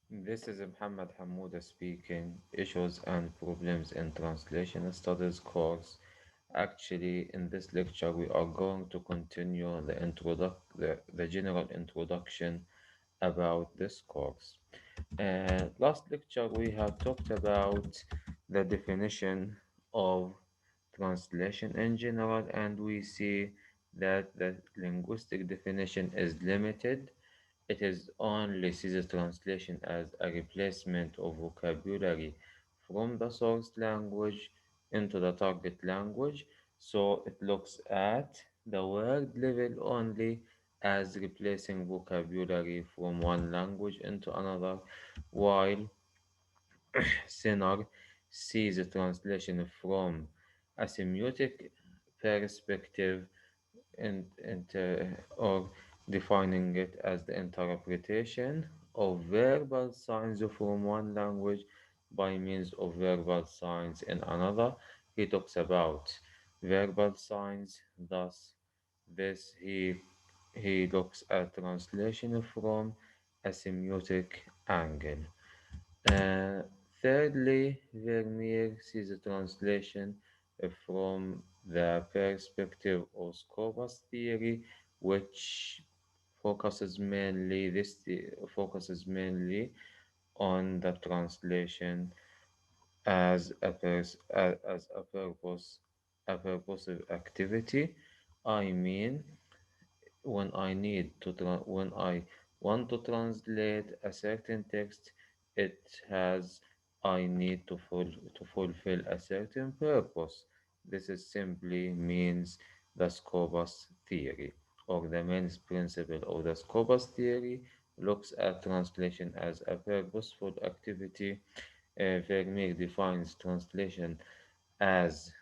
This is محمد حمودة speaking, Issues and Problems in Translation Studies course. Actually, in this lecture, we are going to continue the general introduction about this course. Last lecture, we have talked about the definition of translation in general, and we see that the linguistic definition is limited. It is only sees a translation as a replacement of vocabulary from the source language into the target language, so it looks at the word level only as replacing vocabulary from one language into another, while Sinner sees a translation from a semiotic perspective or defining it as the interpretation of verbal signs from one language by means of verbal signs in another. He talks about verbal signs, thus, this he looks at translation from a semiotic angle. Uh, Thirdly, Vermeer sees a translation from the perspective of Scopus theory, which focuses mainly on the translation as a purposive activity. I mean, when I want to translate a certain text, it has I need to fulfill a certain purpose. This is simply means the Scopus theory, or the main principle of the Scopus theory looks at translation as a purposeful activity. Vermeer defines translation as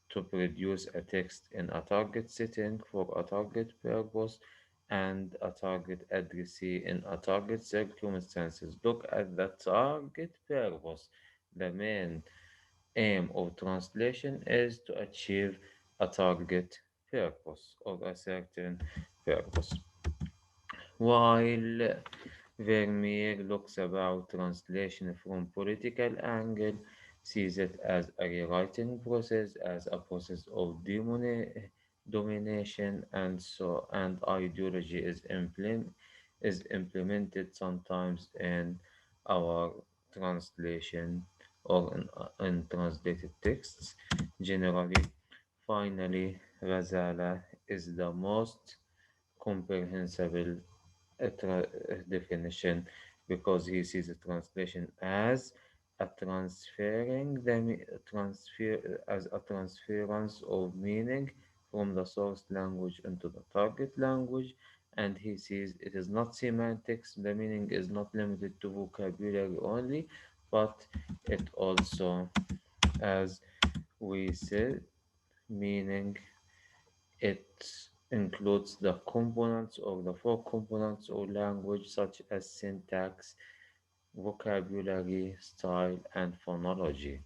to produce a text in a target setting for a target purpose and a target addressee in a target circumstances. Look at the target purpose. The main aim of translation is to achieve a target purpose or a certain purpose. While Vermeer looks about translation from political angle, sees it as a rewriting process, as a process of domination, and ideology is implemented sometimes in our translation or in translated texts. Generally, finally, Razala is the most comprehensible definition because he sees a translation as a transference of meaning from the source language into the target language, and he sees it is not semantics. The meaning is not limited to vocabulary only, but it also, as we said, meaning it includes the components or the four components of language, such as syntax, vocabulary, style, and phonology.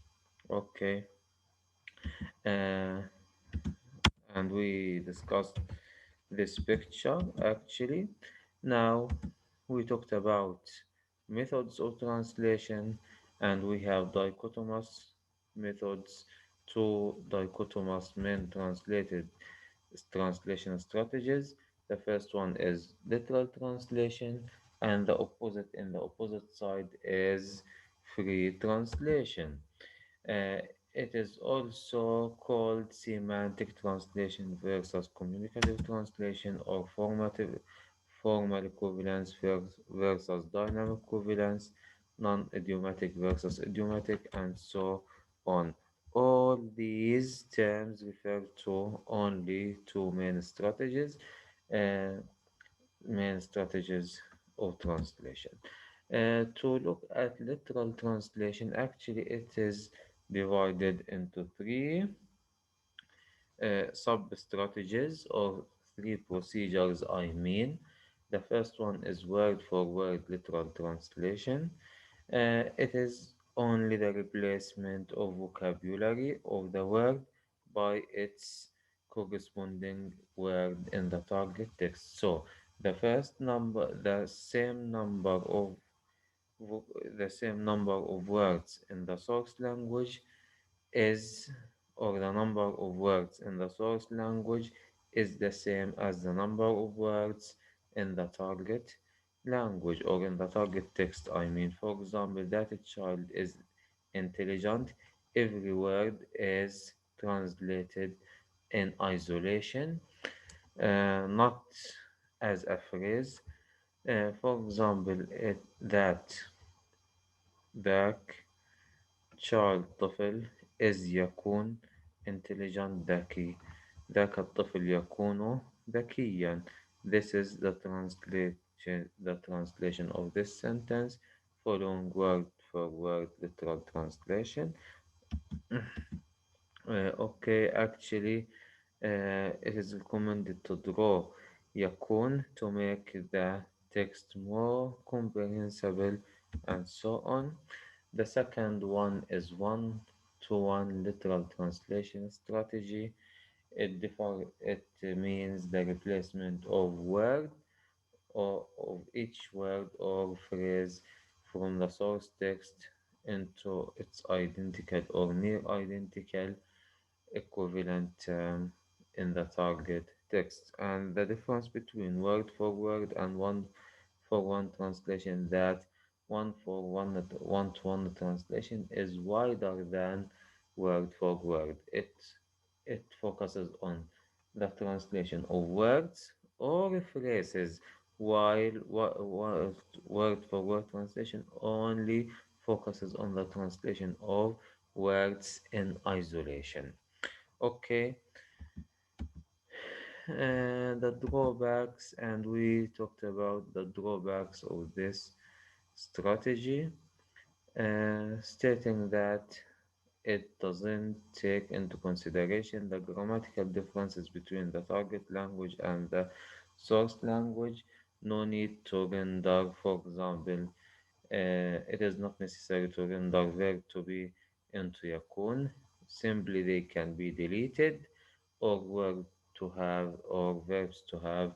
Okay, uh, and we discussed this picture actually. Now we talked about methods of translation, and we have dichotomous methods, two dichotomous main translation strategies. The first one is literal translation, and the opposite side is free translation. Uh, it is also called semantic translation versus communicative translation, or formal equivalence versus dynamic equivalence, non-idiomatic versus idiomatic, and so on. All these terms refer to only two uh, main strategies of translation. To look at literal translation, actually, it is divided into three sub-strategies or three procedures. I mean, the first one is word for word literal translation. It is only the replacement of vocabulary of the word by its corresponding word in the target text. So the same number of the same number of words in the source language is, or the number of words in the source language is the same as the number of words in the target language, or in the target text. I mean, for example, that a child is intelligent. Every word is translated in isolation, not as a phrase. For example, that back child طفل is يكون intelligent ذكي. ذاك الطفل يكون ذكيا. This is the translation of this sentence following word for word literal translation. Okay, actually, it is recommended to draw يكون to make the text more comprehensible and so on. The second one is one-to-one literal translation strategy. It means the replacement of word or of each word or phrase from the source text into its identical or near identical equivalent in the target text. And the difference between word for word and one for one translation, that one to one translation is wider than word for word. It focuses on the translation of words or phrases, while word for word translation only focuses on the translation of words in isolation. Okay, the drawbacks, and we talked about the drawbacks of this strategy, stating that it doesn't take into consideration the grammatical differences between the target language and the source language. No need to render, for example, it is not necessary to render verb to be into yakun. Simply they can be deleted, or verb to have, or verbs to have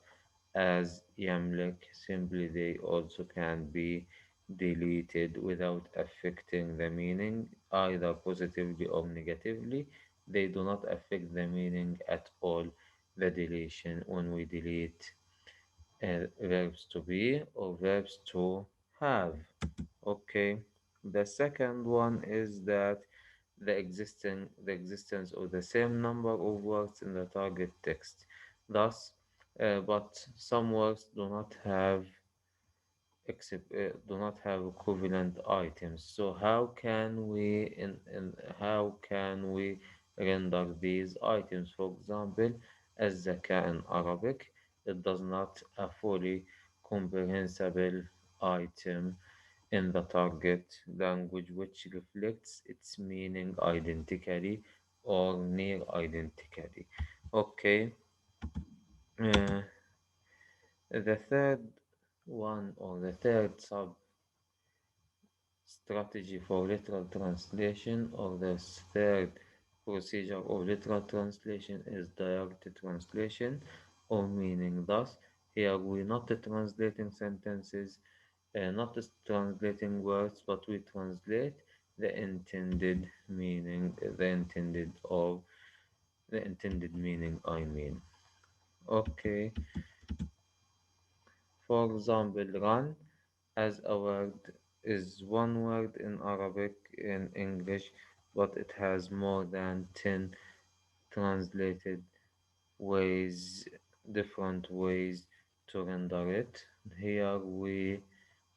as yamlik. Simply they also can be deleted without affecting the meaning either positively or negatively. They do not affect the meaning at all. The deletion, when we delete verbs to be or verbs to have. Okay. The second one is that the existence of the same number of words in the target text. Thus, but some words do not have equivalent items. So how can we render these items? For example, as zaka in Arabic, it does not a fully comprehensible item in the target language, which reflects its meaning identically or near identically. Okay, uh, the third one, or the third sub strategy for literal translation, or the third procedure of literal translation, is direct translation of meaning. Thus, here we're not translating sentences, not translating words, but we translate the intended meaning, the intended meaning, I mean. Okay, for example, run as a word is one word in Arabic, in English, but it has more than 10 translated ways, different ways to render it. Here we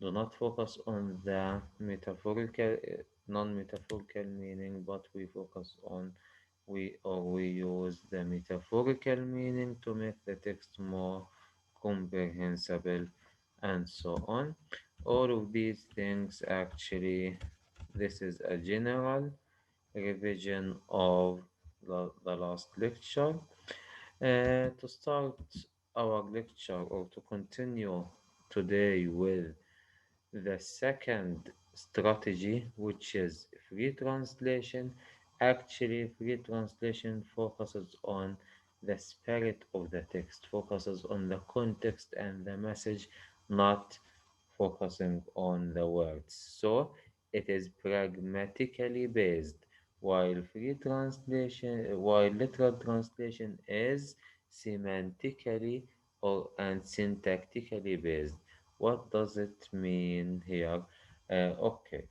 do not focus on the metaphorical, non-metaphorical meaning, but we use the metaphorical meaning to make the text more comprehensible, and so on. All of these things, actually, this is a general revision of the last lecture. To start our lecture, or to continue today with the second strategy, which is free translation. Actually, free translation focuses on the spirit of the text, focuses on the context and the message, not focusing on the words. So it is pragmatically based, while literal translation is semantically or and syntactically based. What does it mean here? Okay,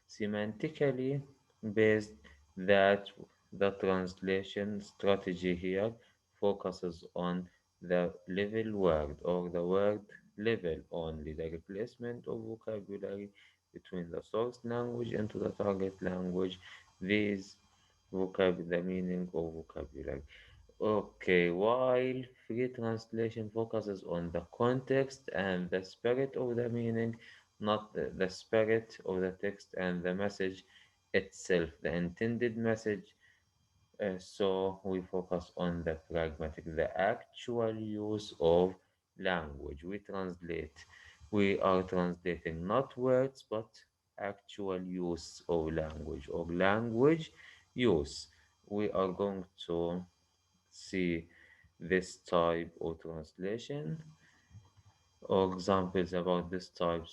semantically based, that the translation strategy here focuses on the level word or the word level only, the replacement of vocabulary between the source language into the target language. These the meaning of vocabulary. Okay, while free translation focuses on the context and the spirit of the meaning, not the spirit of the text and the message itself, the intended message. So we focus on the pragmatic, the actual use of language. We are translating not words but actual use of language or language use. We are going to see this type of translation or examples about this type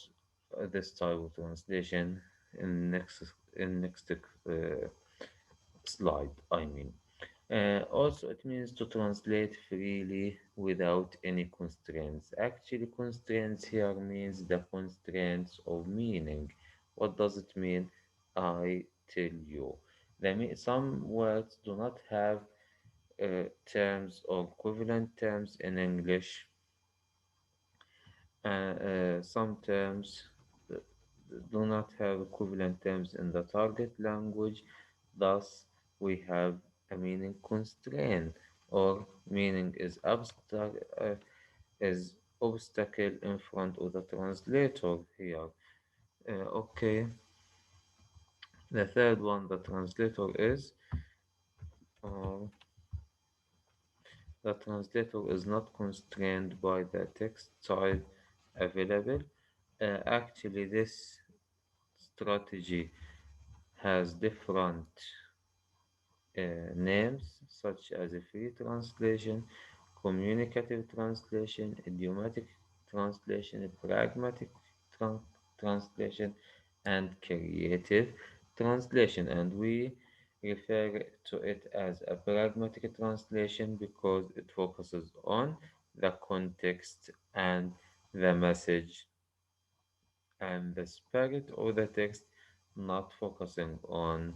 of translation in next slide. Also, it means to translate freely without any constraints. Actually, constraints here means the constraints of meaning. What does it mean? I tell you. Some words do not have terms or equivalent terms in English. Some terms uh, do not have equivalent terms in the target language. Thus, we have a meaning constraint or meaning is obstacle in front of the translator here. Okay, the third one, the translator is uh, the translator is not constrained by the text type available. Actually, this strategy has different names such as a free translation, communicative translation, idiomatic translation, pragmatic tran- translation, and creative translation. And we refer to it as a pragmatic translation because it focuses on the context and the message and the spirit of the text, not focusing on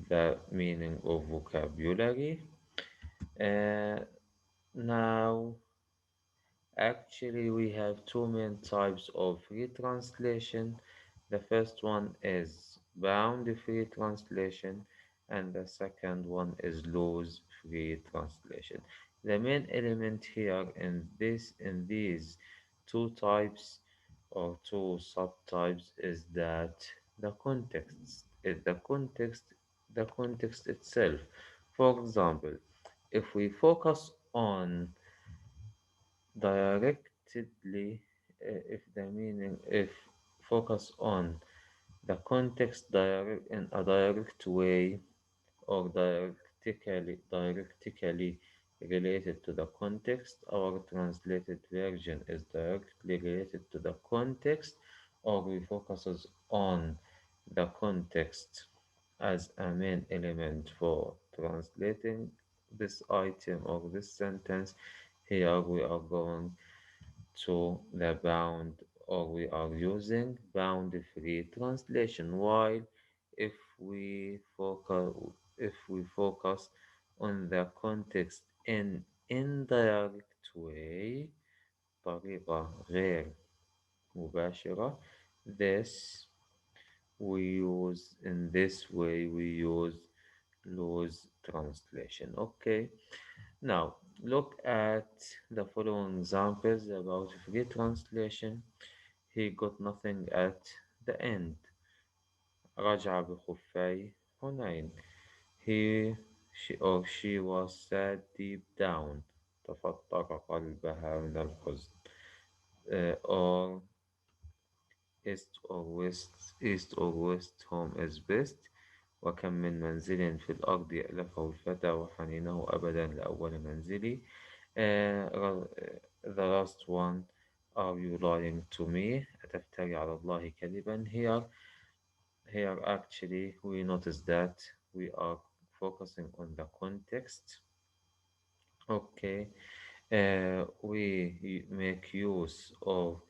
the meaning of vocabulary. Uh, Now, actually, we have two main types of free translation. The first one is bound free translation, and the second one is loose free translation. The main element here in these two types or two subtypes is that the context itself. For example, if we focus on directly, if focus on the context in a direct way or directly related to the context, our translated version is directly related to the context, or we focuses on the context as a main element for translating this item or this sentence. Here we are going to the bound or we are using bound free translation, while if we focus on the context in indirect way طريقة غير مباشرة, this we use loose translation. Okay, now look at the following examples about free translation. He got nothing at the end. رجع بخفي حنين. She was sad deep down. تفطر قلبها من الحزن. Or east or west, home is best. وكم من منزل في الأرض يألفه الفتى وحنينه أبدا لأول منزلي. The last one, Are you lying to me? أتفتري على الله كذبا. Here actually we notice that we are focusing on the context. Okay, we make use of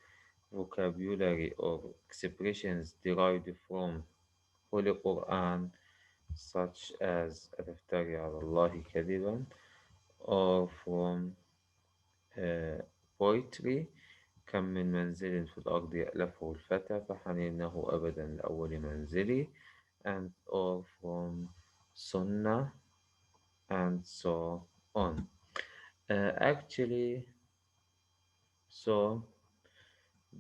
vocabulary or expressions derived from Holy Quran, such as أتفتري على الله كذبا, or from uh, poetry. كم من منزل في الأرض يألفه الفتى فحنينه أبدا لأول منزلي, and or from Sunnah, and so on. Actually, so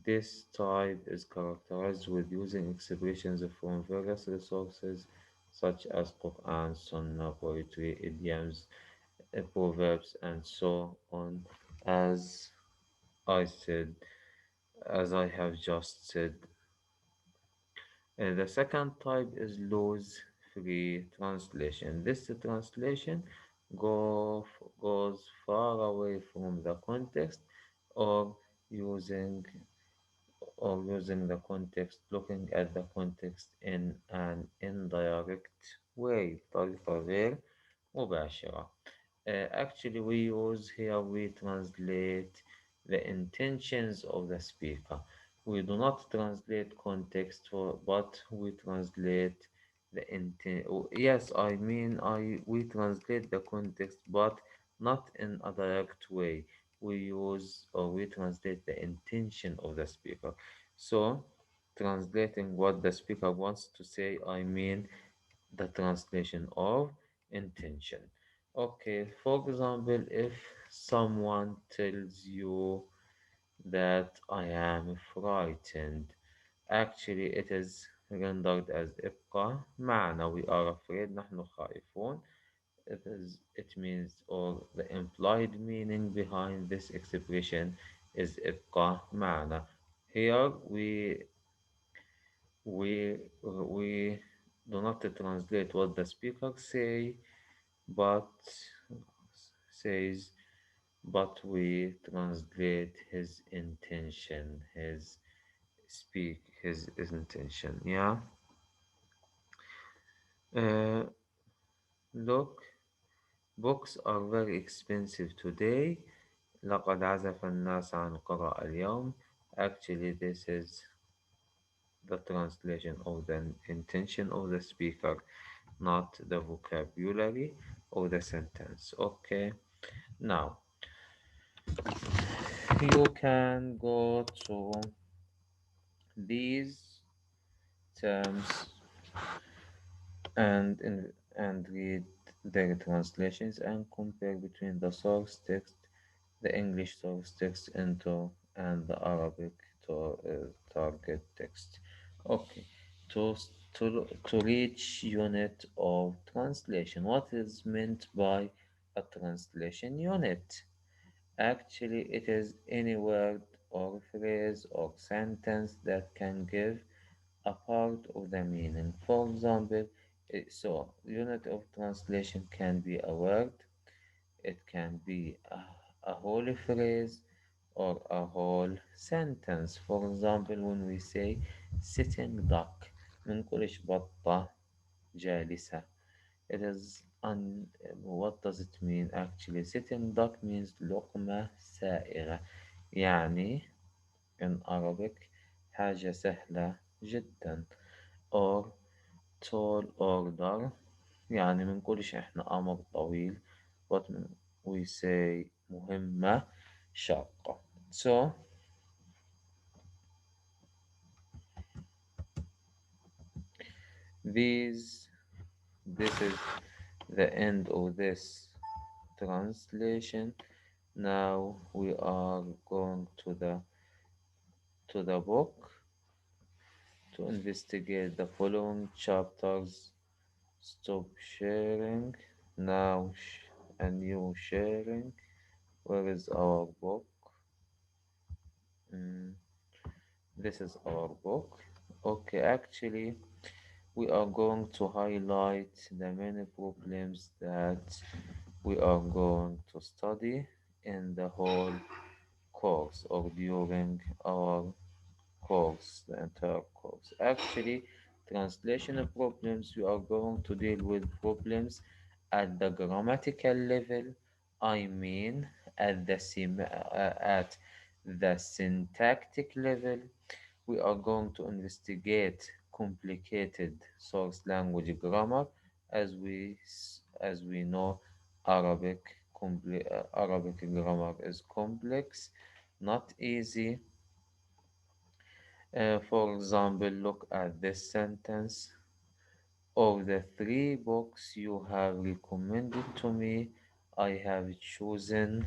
this type is characterized with using expressions from various resources such as Quran, Sunnah, poetry, idioms, proverbs, and so on, as I said, as I have just said. The second type is loose free translation. This translation goes far away from the context, or using using the context, looking at the context in an indirect way بطريقة غير مباشرة. Actually, we translate the intentions of the speaker. We do not translate context, but we translate the intent. Yes, I mean, we translate the context, but not in a direct way. We use or we translate the intention of the speaker. So, translating what the speaker wants to say, I mean the translation of intention. Okay, for example, if someone tells you that I am frightened, actually it is rendered as ابقى معنا. We are afraid. نحن خائفون. It means, or the implied meaning behind this expression is ابقى معنا. Here we do not translate what the speaker but says, but we translate his intention, his intention. Yeah. Uh, Look, books are very expensive today. لقد عزف الناس عن قراءة اليوم. Actually, this is the translation of the intention of the speaker, not the vocabulary of the sentence. Okay, now you can go to these terms and read their translations and compare between the source text, the English source text into and the Arabic target text. Okay, to to reach unit of translation. What is meant by a translation unit? Actually, it is any word or phrase or sentence that can give a part of the meaning. For example, unit of translation can be a word, it can be a whole phrase, or a whole sentence. For example, when we say sitting duck, منقولش بطة جالسة. It is what does it mean actually? Sitting duck means لقمة سائغة. يعني in Arabic حاجة سهلة جدا. Or tall order, يعني منقولش إحنا أمر طويل, but we say مهمة شاقة. So these this is the end of this translation. Now we are going to the book to investigate the following chapters. Stop sharing. Now a new sharing. Where is our book? Mm, this is our book. Okay, actually, we are going to highlight the many problems that we are going to study in the whole course or during our course, the entire course. Actually, translation problems, we are going to deal with problems at the grammatical level. I mean, at the syntactic level. We are going to investigate complicated source language grammar, as we know Arabic grammar is complex, not easy. For example, look at this sentence. Of the three books you have recommended to me, I have chosen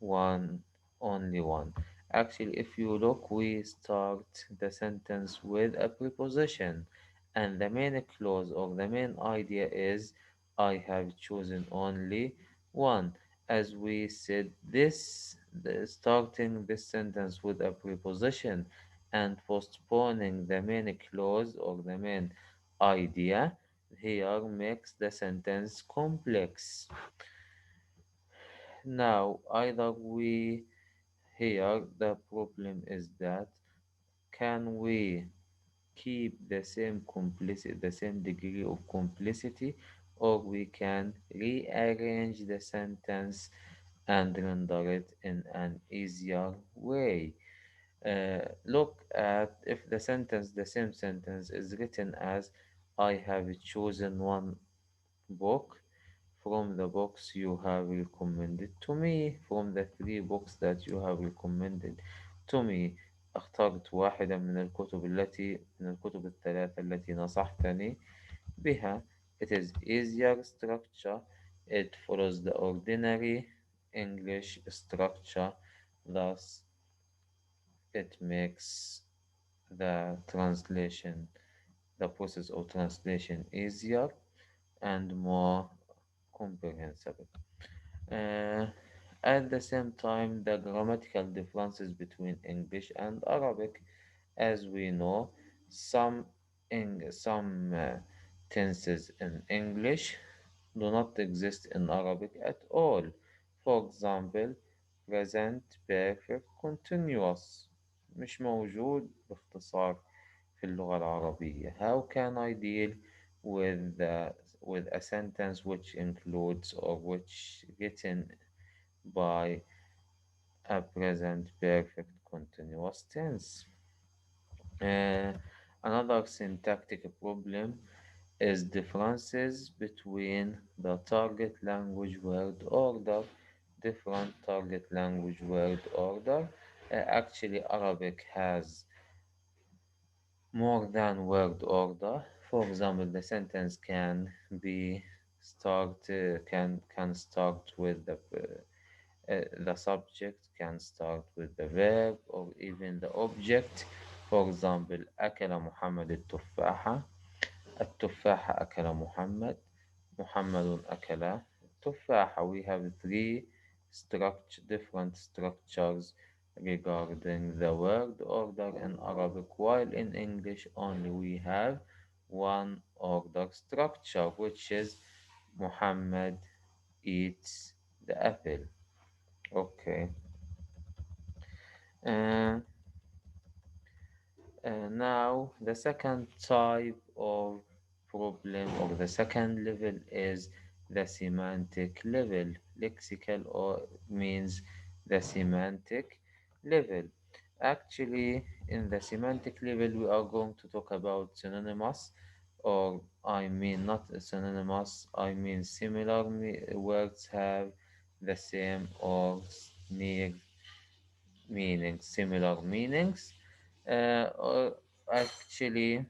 one, only one. Actually, if you look, we start the sentence with a preposition, and the main clause or the main idea is I have chosen only one. As we said, starting this sentence with a preposition and postponing the main clause or the main idea here makes the sentence complex. Now, either we here the problem is that can we keep the same degree of complicity, or we can rearrange the sentence and render it in an easier way. Look at if the same sentence is written as I have chosen one book from the books you have recommended to me, from the three books that you have recommended to me. اخترت واحدة من الكتب الثلاثة التي نصحتني بها. It is easier structure. It follows the ordinary English structure. Thus, it makes the translation, the process of translation easier and more comprehensible. Uh, at the same time, the grammatical differences between English and Arabic, as we know, some tenses in English do not exist in Arabic at all. For example, present perfect continuous مش موجود باختصار في اللغة العربية. How can I deal with with a sentence which includes or which written by a present perfect continuous tense? Uh, Another syntactic problem is differences between the target language word order, different target language word order. Actually, Arabic has more than word order. For example, the sentence be can start with the subject, can start with the verb or even the object. For example, أكل محمد التفاحة. التفاحة أكل محمد. محمد أكل التفاحة. We have different structures regarding the word order in Arabic, while in English only we have one order structure, which is Muhammad eats the apple. Okay. Uh, Now, the second type of problem or the second level is the semantic level. Lexical or means the semantic level. Actually, in the semantic level, we are going to talk about synonymous, or I mean not synonymous, I mean similar words have the same or near meanings, similar meanings. Or actually,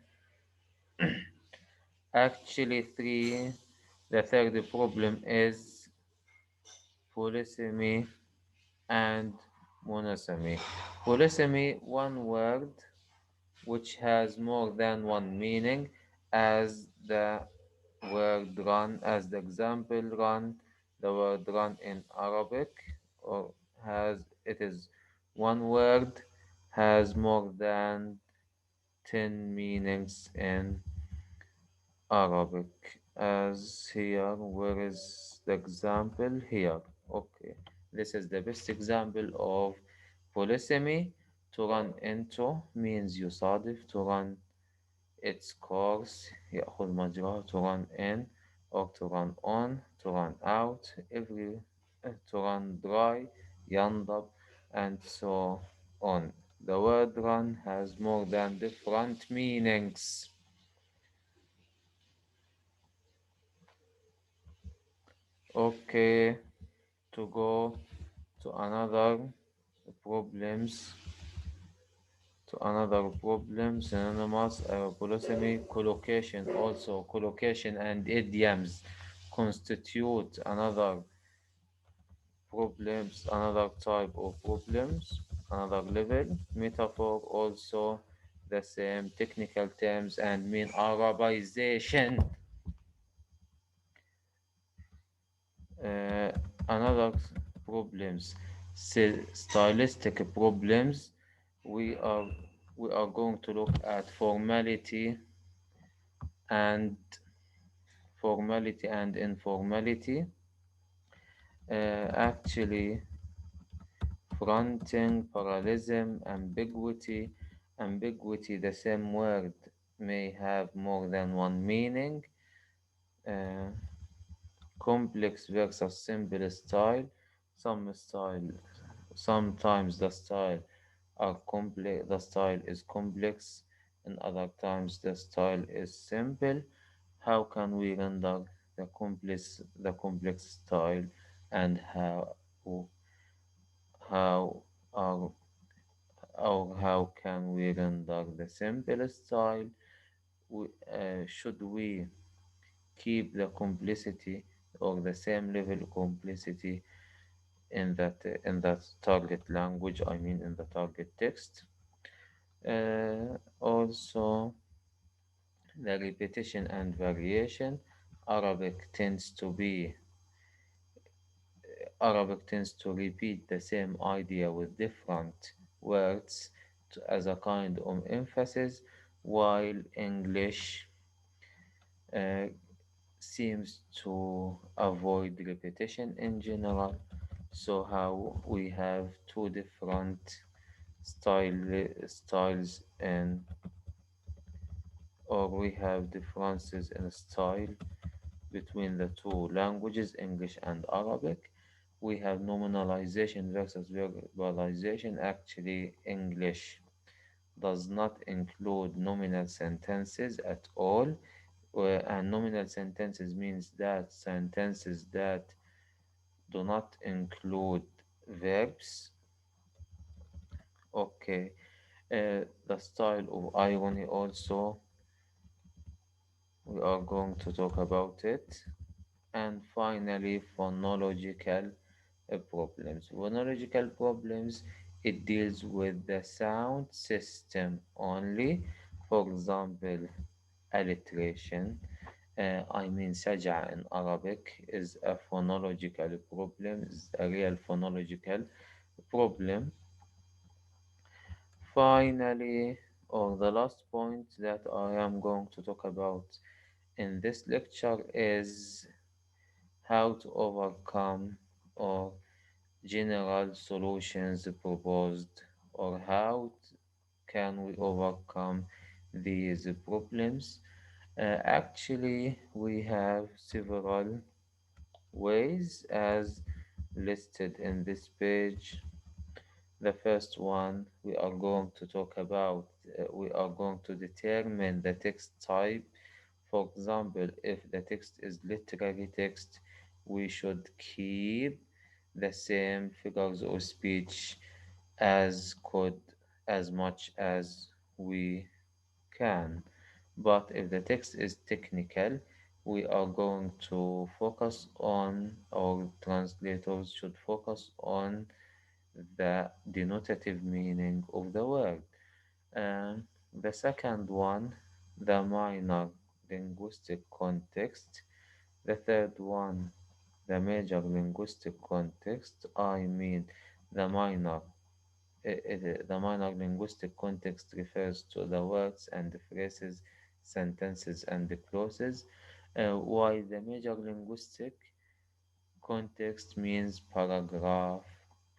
three. The third problem is polysemy and monosemy. Polysemy, one word which has more than one meaning, as the word run, as the example run, the word run in Arabic, or it is one word, has more than 10 meanings in Arabic. As here, where is the example? Here. Okay. This is the best example of polysemy. To run into means يصادف to run its course يأخذ مجراه to run in or to run on to run out every to run dry ينضب and so on. The word run has more than different meanings. Okay, to go to another problems synonymous polysemy collocation and idioms constitute another type of problems, another level. Metaphor also the same technical terms and mean Arabization. Uh, another problems, stylistic problems. We are we are going to look at and formality and informality. Actually, fronting, parallelism, ambiguity, the same word may have more than one meaning. Uh, complex versus simple style. Some style, sometimes the style is complex, and other times the style is simple. How can we render the complex style, and how are or how can we render the simple style? Should we keep the complexity or the same level of complexity in that target language? I mean, in the target text. Also, the repetition and variation. Arabic tends to be Arabic tends to repeat the same idea with different words as a kind of emphasis, while English uh, seems to avoid repetition in general. So, how we have two different styles, and or we have differences in style between the two languages, English and Arabic. We have nominalization versus verbalization. Actually, English does not include nominal sentences at all. And nominal sentences means that sentences that do not include verbs. Okay, the style of irony also, we are going to talk about it. And finally, phonological problems, it deals with the sound system only. For example, alliteration. I mean, saj'a in Arabic is a phonological problem, is a real phonological problem. Finally, or the last point that I am going to talk about in this lecture is how to overcome or general solutions proposed, or can we overcome these problems. Actually, we have several ways as listed in this page. The first one we are going to talk about, we are going to determine the text type. For example, if the text is literary text, we should keep the same figures of speech as could as much as we can. But if the text is technical, we are going to focus on, or translators should focus on, the denotative meaning of the word. And the second one, the minor linguistic context. The third one, the major linguistic context. I mean, the minor the minor linguistic context refers to the words and the phrases, sentences, and the clauses, while the major linguistic Context means paragraph,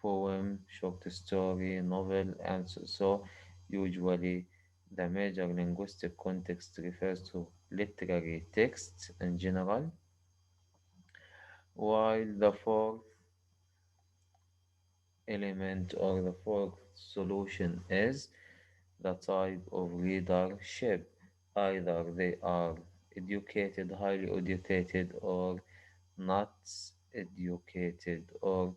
poem, short story, novel, and so usually the major linguistic context refers to literary texts in general, while the fourth element or the fourth solution is the type of readership. Either they are educated, highly educated, or not educated, or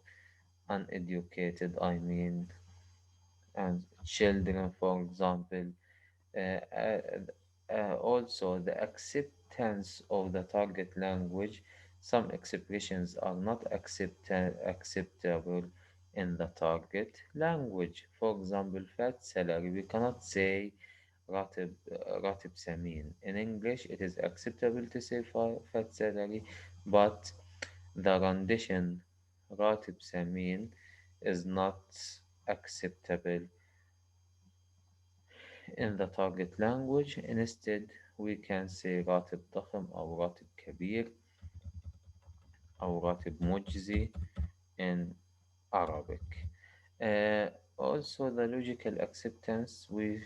uneducated, I mean, and children, for example. Uh, uh, Also, the acceptance of the target language. Some expressions are not acceptable in the target language. For example, fat salary. We cannot say راتب سمين. In English, it is acceptable to say fat salary, but the rendition راتب سمين is not acceptable in the target language. Instead, we can say راتب ضخم أو راتب كبير أو راتب مجزي in Arabic. Also, the logical acceptance, we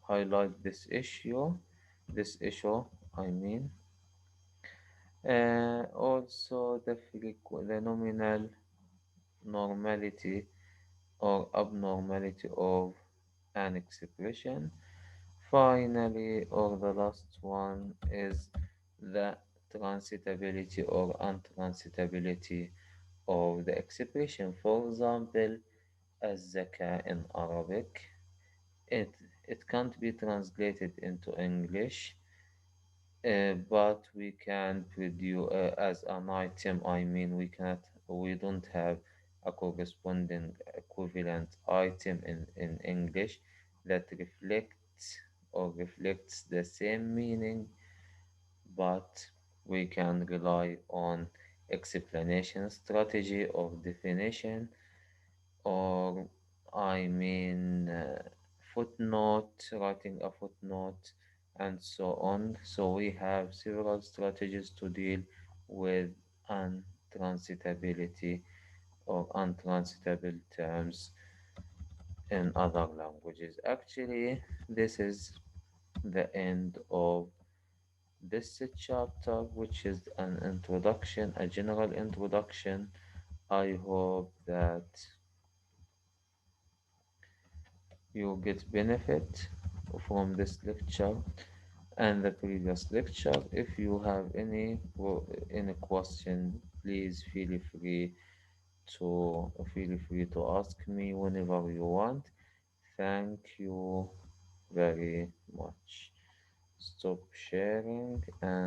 highlight this issue, I mean. Also, the nominal normality or abnormality of an expression. Finally, or the last one is the transitability or untransitability of the expression. For example, الذكاء in Arabic, it, it can't be translated into English, but we can produce as an item. I mean, we don't have a corresponding equivalent item in English that reflects the same meaning, but we can rely on explanation, strategy of definition, or I mean footnote, writing a footnote, and so on. So we have several strategies to deal with untransitability or untransitable terms in other languages. Actually, this is the end of this chapter, which is an introduction, a general introduction. I hope that you get benefit from this lecture and the previous lecture. If you have any question, please feel free to ask me whenever you want. Thank you very much. Stop sharing and